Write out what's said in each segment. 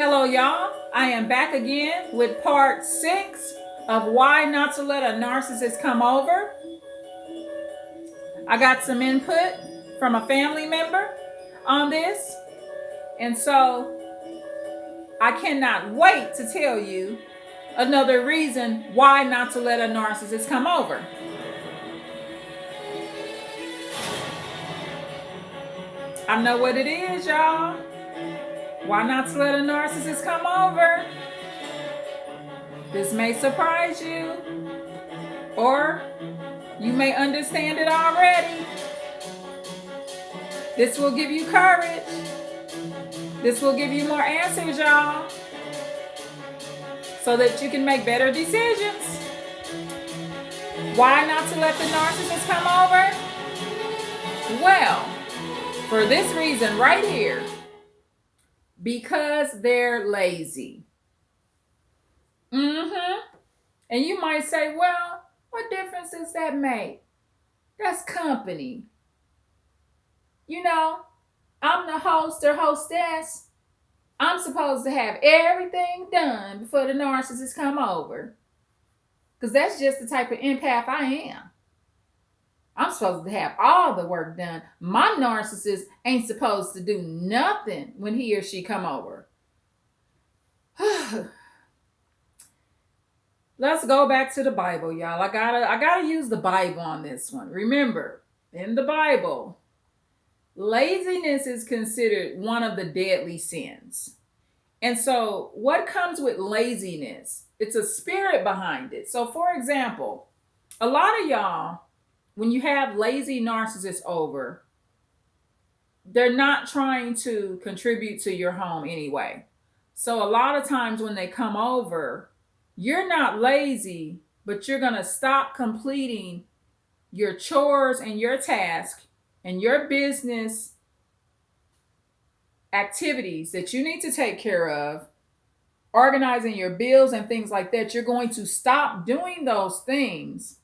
Hello, y'all. I am back again with part 6 of why not to let a narcissist come over. I got some input from a family member on this, and so I cannot wait to tell you another reason why not to let a narcissist come over. I know what it is, y'all. Why not to let a narcissist come over? This may surprise you, or you may understand it already. This will give you courage. This will give you more answers, y'all, so that you can make better decisions. Why not to let the narcissist come over? Well, for this reason right here, because they're lazy. And you might say, well, what difference does that make? That's company. You know, I'm the host or hostess. I'm supposed to have everything done before the narcissist come over. Because that's just the type of empath I am. I'm supposed to have all the work done. My narcissist ain't supposed to do nothing when he or she come over. Let's go back to the Bible, y'all. I gotta use the Bible on this one. Remember, in the Bible, laziness is considered one of the deadly sins. And so, what comes with laziness? It's a spirit behind it. So, for example, a lot of y'all, when you have lazy narcissists over, they're not trying to contribute to your home anyway. So, a lot of times when they come over, you're not lazy, but you're going to stop completing your chores and your task and your business activities that you need to take care of, organizing your bills and things like that. You're going to stop doing those things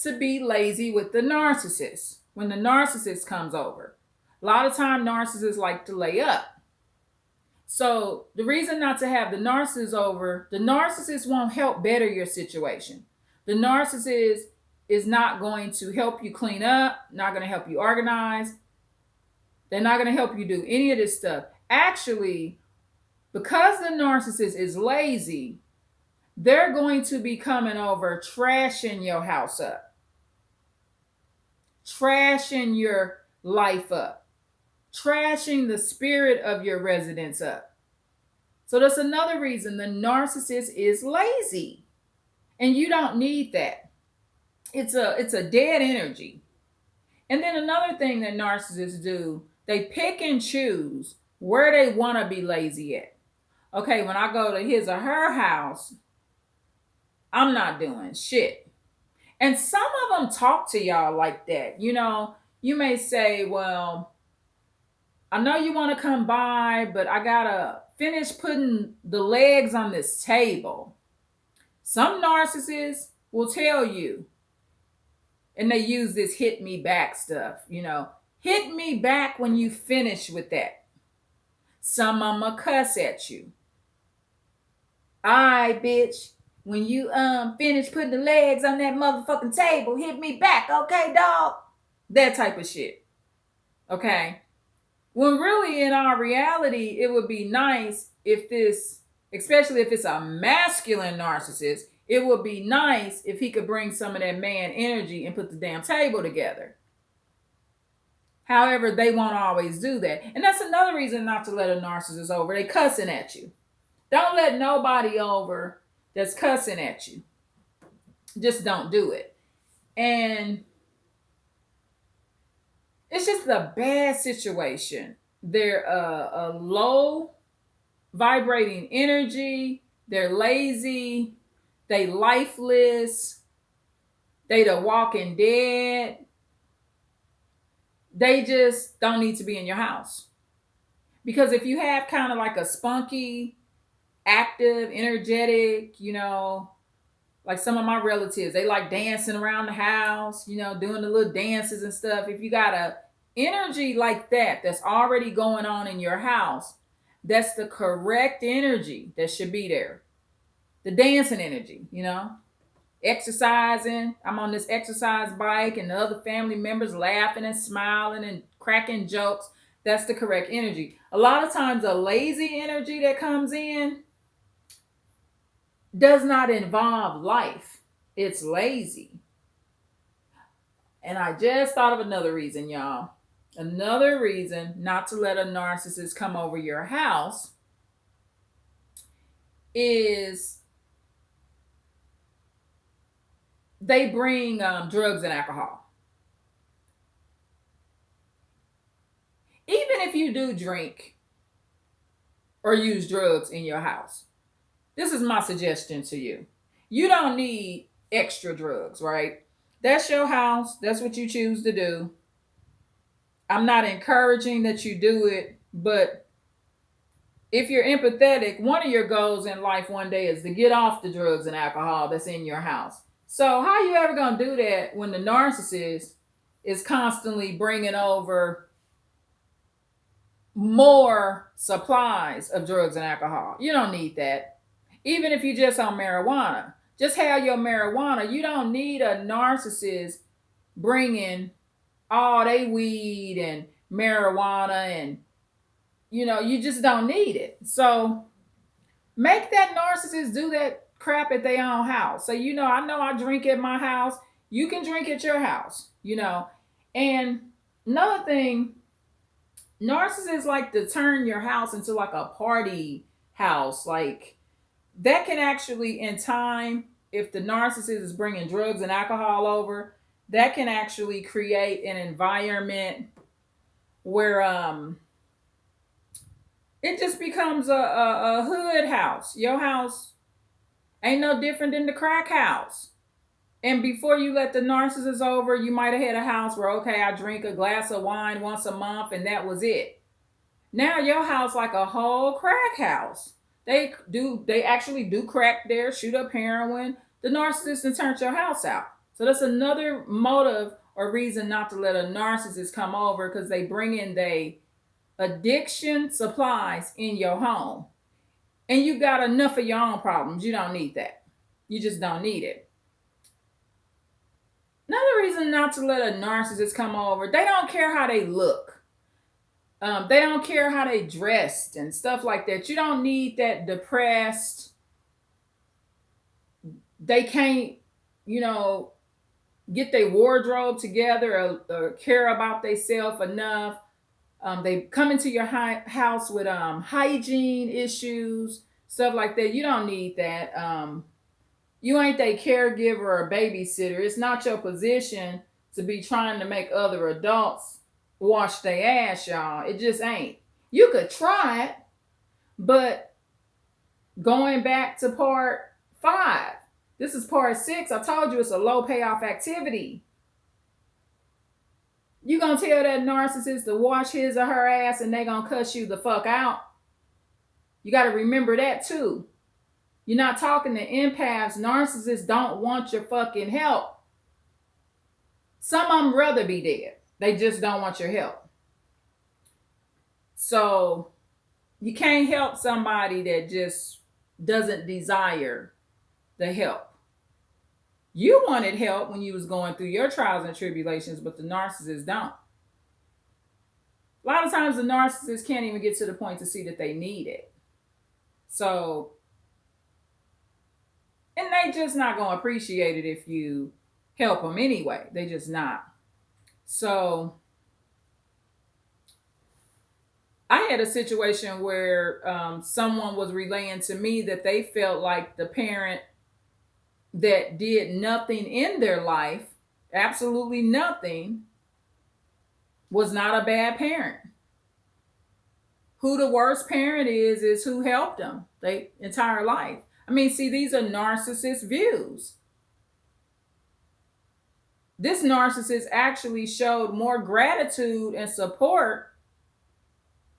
to be lazy with the narcissist when the narcissist comes over. A lot of time narcissists like to lay up. So the reason not to have the narcissist over, the narcissist won't help better your situation. The narcissist is not going to help you clean up, not going to help you organize. They're not going to help you do any of this stuff. Actually, because the narcissist is lazy, they're going to be coming over trashing your house up, trashing your life up, trashing the spirit of your residence up. So that's another reason the narcissist is lazy. And you don't need that. It's a dead energy. And then another thing that narcissists do, they pick and choose where they want to be lazy at. Okay, when I go to his or her house, I'm not doing shit. And some of them talk to y'all like that. You know, you may say, well, I know you want to come by, but I got to finish putting the legs on this table. Some narcissists will tell you, and they use this hit me back stuff, hit me back when you finish with that. Some of them cuss at you. Alright, bitch, when you finish putting the legs on that motherfucking table, hit me back, okay, dog? That type of shit. Okay? When really in our reality, it would be nice if this, especially if it's a masculine narcissist, it would be nice if he could bring some of that man energy and put the damn table together. However, they won't always do that. And that's another reason not to let a narcissist over. They cussing at you. Don't let nobody over that's cussing at you. Just don't do it. And it's just a bad situation. They're a low vibrating energy. They're lazy. They lifeless. They the walking dead. They just don't need to be in your house. Because if you have kind of like a spunky, active, energetic, like some of my relatives, they like dancing around the house, doing the little dances and stuff. If you got a energy like that that's already going on in your house, That's the correct energy that should be there. The dancing energy, exercising. I'm on this exercise bike, and the other family members laughing and smiling and cracking jokes. That's the correct energy. A lot of times, a lazy energy that comes in does not involve life, it's lazy. And I just thought of another reason, y'all. Another reason not to let a narcissist come over your house is they bring drugs and alcohol. Even if you do drink or use drugs in your house, this is my suggestion to you. You don't need extra drugs, right? That's your house. That's what you choose to do. I'm not encouraging that you do it, but if you're empathetic, one of your goals in life one day is to get off the drugs and alcohol that's in your house. So how you ever going to do that when the narcissist is constantly bringing over more supplies of drugs and alcohol? You don't need that. Even if you just on marijuana, just have your marijuana. You don't need a narcissist bringing all they weed and marijuana, and you just don't need it. So make that narcissist do that crap at their own house. So I know I drink at my house. You can drink at your house. And another thing, narcissists like to turn your house into like a party house. Like that can actually, in time, if the narcissist is bringing drugs and alcohol over, that can actually create an environment where it just becomes a hood house. Your house ain't no different than the crack house. And before you let the narcissist over, you might have had a house where, okay, I drink a glass of wine once a month and that was it. Now your house like a whole crack house. They actually do crack there, shoot up heroin. The narcissist and turn your house out. So that's another motive or reason not to let a narcissist come over, because they bring in their addiction supplies in your home. And you got enough of your own problems. You don't need that. You just don't need it. Another reason not to let a narcissist come over, they don't care how they look. They don't care how they dressed and stuff like that. You don't need that depressed. They can't, get their wardrobe together or care about themselves enough. They come into your house with hygiene issues, stuff like that. You don't need that. You ain't their caregiver or babysitter. It's not your position to be trying to make other adults wash their ass, y'all. It just ain't. You could try it, but going back to part 5, this is part 6. I told you it's a low payoff activity. You gonna tell that narcissist to wash his or her ass and they gonna cuss you the fuck out? You gotta remember that too. You're not talking to empaths. Narcissists don't want your fucking help. Some of them rather be dead. They just don't want your help. So you can't help somebody that just doesn't desire the help. You wanted help when you was going through your trials and tribulations, but the narcissists don't. A lot of times the narcissists can't even get to the point to see that they need it. So, and they just not going to appreciate it if you help them anyway. They just not. So, I had a situation where someone was relaying to me that they felt like the parent that did nothing in their life, absolutely nothing, was not a bad parent. Who the worst parent is who helped them their entire life. I mean, see, these are narcissist views. This narcissist actually showed more gratitude and support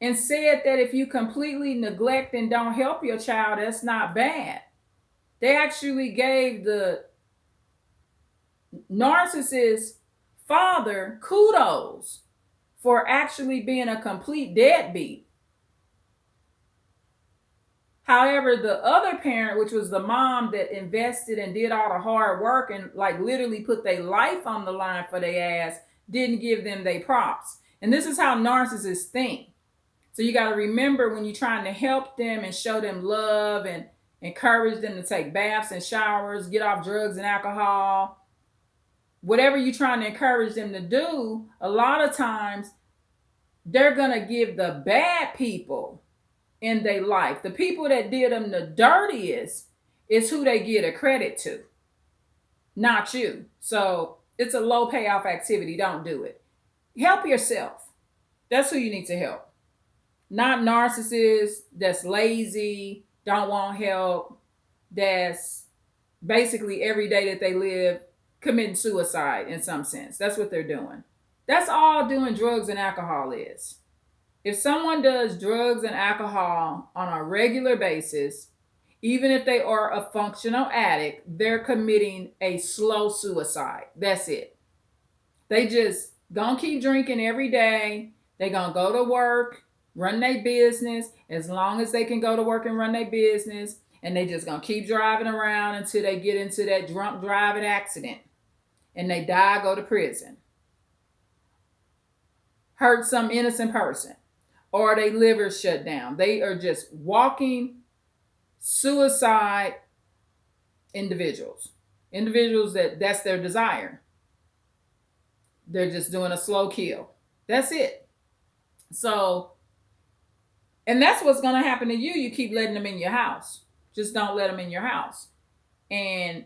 and said that if you completely neglect and don't help your child, that's not bad. They actually gave the narcissist father kudos for actually being a complete deadbeat. However, the other parent, which was the mom that invested and did all the hard work and like literally put their life on the line for their ass, didn't give them their props. And this is how narcissists think. So you got to remember when you're trying to help them and show them love and encourage them to take baths and showers, get off drugs and alcohol, whatever you're trying to encourage them to do, a lot of times they're going to give the bad people in their life, the people that did them the dirtiest, is who they give a credit to, not you. So it's a low payoff activity. Don't do it. Help yourself. That's who you need to help. Not narcissists that's lazy, don't want help, that's basically every day that they live committing suicide in some sense. That's what they're doing. That's all doing drugs and alcohol is. If someone does drugs and alcohol on a regular basis, even if they are a functional addict, they're committing a slow suicide. That's it. They just gonna keep drinking every day. They gonna go to work, run their business as long as they can go to work and run their business, and they just gonna keep driving around until they get into that drunk driving accident and they die, go to prison, hurt some innocent person, or they liver shut down. They are just walking suicide individuals that's their desire. They're just doing a slow kill. That's it. So, and that's what's going to happen to you. You keep letting them in your house. Just don't let them in your house. And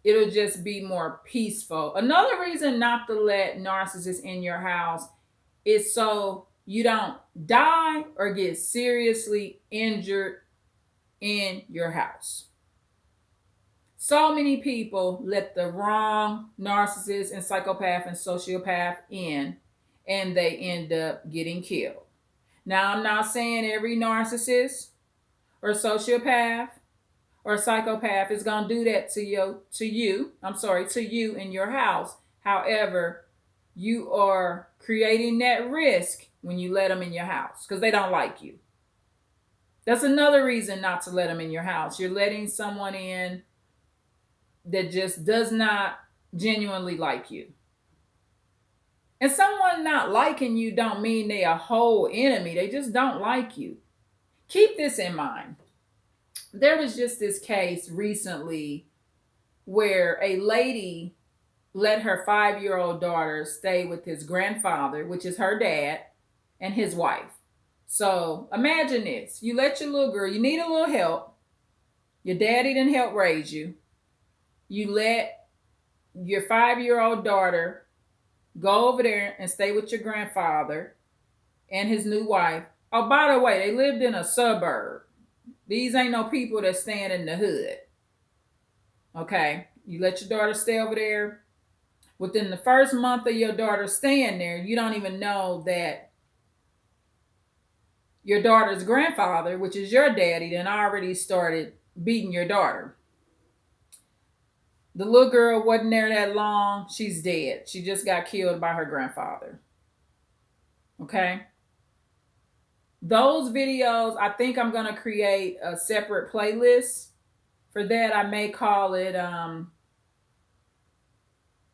it'll just be more peaceful. Another reason not to let narcissists in your house is so you don't die or get seriously injured in your house. So many people let the wrong narcissist and psychopath and sociopath in, and they end up getting killed. Now, I'm not saying every narcissist or sociopath or psychopath is going to do that to you in your house. However, you are creating that risk when you let them in your house because they don't like you. That's another reason not to let them in your house. You're letting someone in that just does not genuinely like you. And someone not liking you don't mean they're a whole enemy. They just don't like you. Keep this in mind. There was just this case recently where a lady let her 5-year-old daughter stay with his grandfather, which is her dad, and his wife. So imagine this. You let your little girl, you need a little help. Your daddy didn't help raise you. You let your 5-year-old daughter go over there and stay with your grandfather and his new wife. Oh, by the way, they lived in a suburb. These ain't no people that stand in the hood. Okay? You let your daughter stay over there. Within the first month of your daughter staying there, you don't even know that your daughter's grandfather, which is your daddy, then already started beating your daughter. The little girl wasn't there that long. She's dead. She just got killed by her grandfather. Okay? Those videos, I think I'm going to create a separate playlist for that. I may call it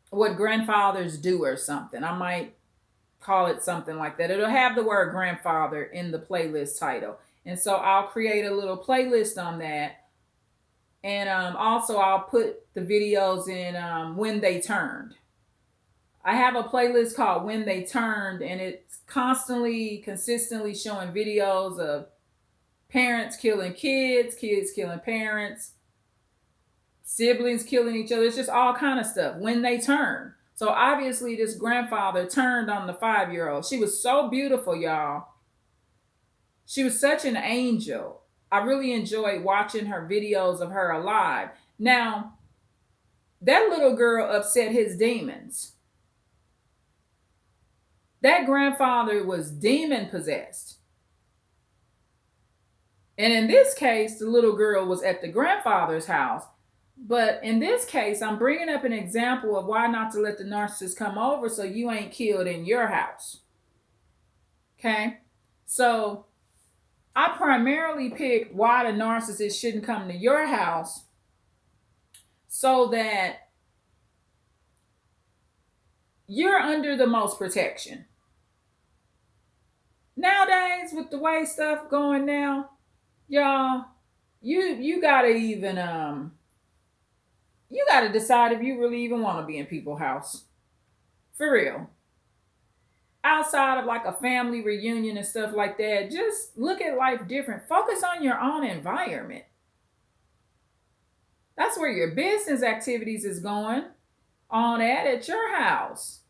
What Grandfathers Do or something. I might call it something like that. It'll have the word grandfather in the playlist title. And so I'll create a little playlist on that. And also I'll put the videos in When They Turned. I have a playlist called When They Turned, and it's consistently showing videos of parents killing kids, kids killing parents, siblings killing each other. It's just all kind of stuff. When they turn. So obviously this grandfather turned on the 5-year-old. She was so beautiful, y'all. She was such an angel. I really enjoyed watching her videos of her alive. Now, that little girl upset his demons. That grandfather was demon possessed. And in this case, the little girl was at the grandfather's house. But in this case, I'm bringing up an example of why not to let the narcissist come over so you ain't killed in your house. Okay? So I primarily picked why the narcissist shouldn't come to your house so that you're under the most protection. Nowadays, with the way stuff going now, y'all, you gotta even you gotta decide if you really even want to be in people's house. For real. Outside of like a family reunion and stuff like that, just look at life different. Focus on your own environment. That's where your business activities is going on at your house.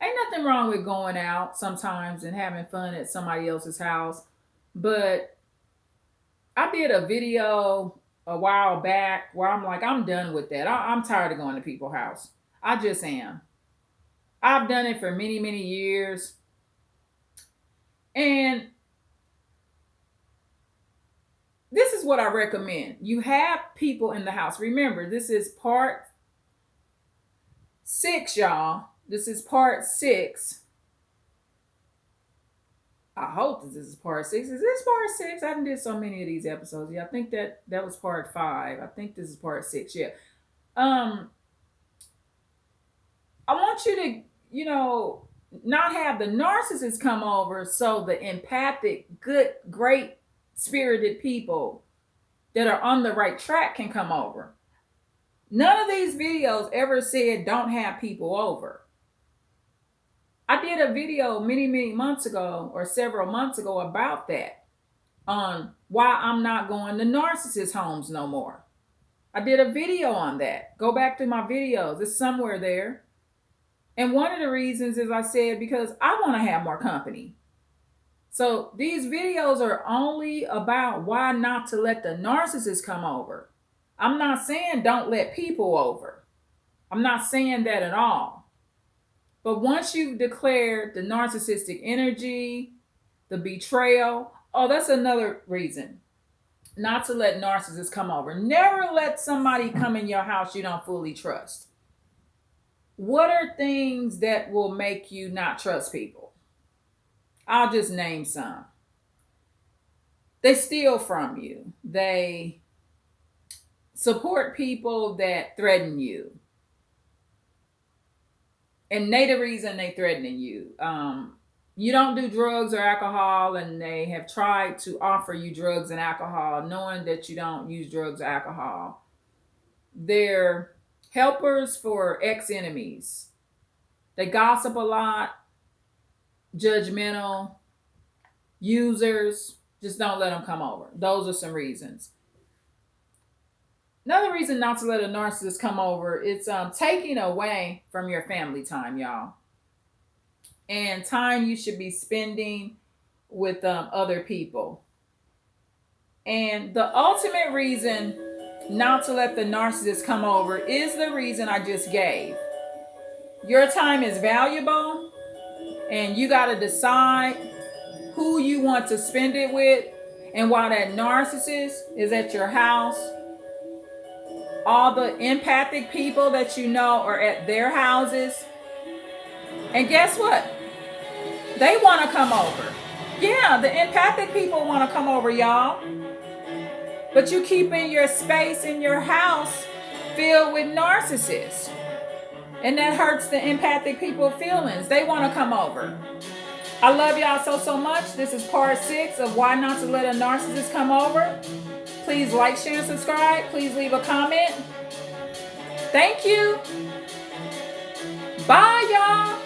Ain't nothing wrong with going out sometimes and having fun at somebody else's house. But I did a video a while back where I'm like, I'm done with that. I'm tired of going to people's house. I just am. I've done it for many, many years. And this is what I recommend. You have people in the house. Remember, this is part 6, y'all. This is part 6. I hope this is part 6. Is this part 6? I did so many of these episodes. Yeah, I think that was part 5. I think this is part 6. Yeah. I want you to, not have the narcissist come over so the empathic, good, great spirited people that are on the right track can come over. None of these videos ever said don't have people over. I did a video many, many months ago or several months ago about that, on why I'm not going to narcissist homes no more. I did a video on that. Go back to my videos. It's somewhere there. And one of the reasons is I said because I want to have more company. So these videos are only about why not to let the narcissist come over. I'm not saying don't let people over. I'm not saying that at all. But once you've declared the narcissistic energy, the betrayal, that's another reason not to let narcissists come over. Never let somebody come in your house you don't fully trust. What are things that will make you not trust people? I'll just name some. They steal from you. They support people that threaten you. And they the reason they threatening you. You don't do drugs or alcohol, and they have tried to offer you drugs and alcohol knowing that you don't use drugs or alcohol. They're helpers for ex-enemies. They gossip a lot, judgmental, users. Just don't let them come over. Those are some reasons. Another reason not to let a narcissist come over is taking away from your family time, y'all. And time you should be spending with other people. And the ultimate reason not to let the narcissist come over is the reason I just gave. Your time is valuable, and you got to decide who you want to spend it with. And while that narcissist is at your house, all the empathic people that you know are at their houses. And guess what? They want to come over. Yeah, the empathic people want to come over, y'all. But you keeping your space in your house filled with narcissists. And that hurts the empathic people's feelings. They want to come over. I love y'all so much. This is part 6 of why not to let a narcissist come over. Please like, share, and subscribe. Please leave a comment. Thank you. Bye, y'all.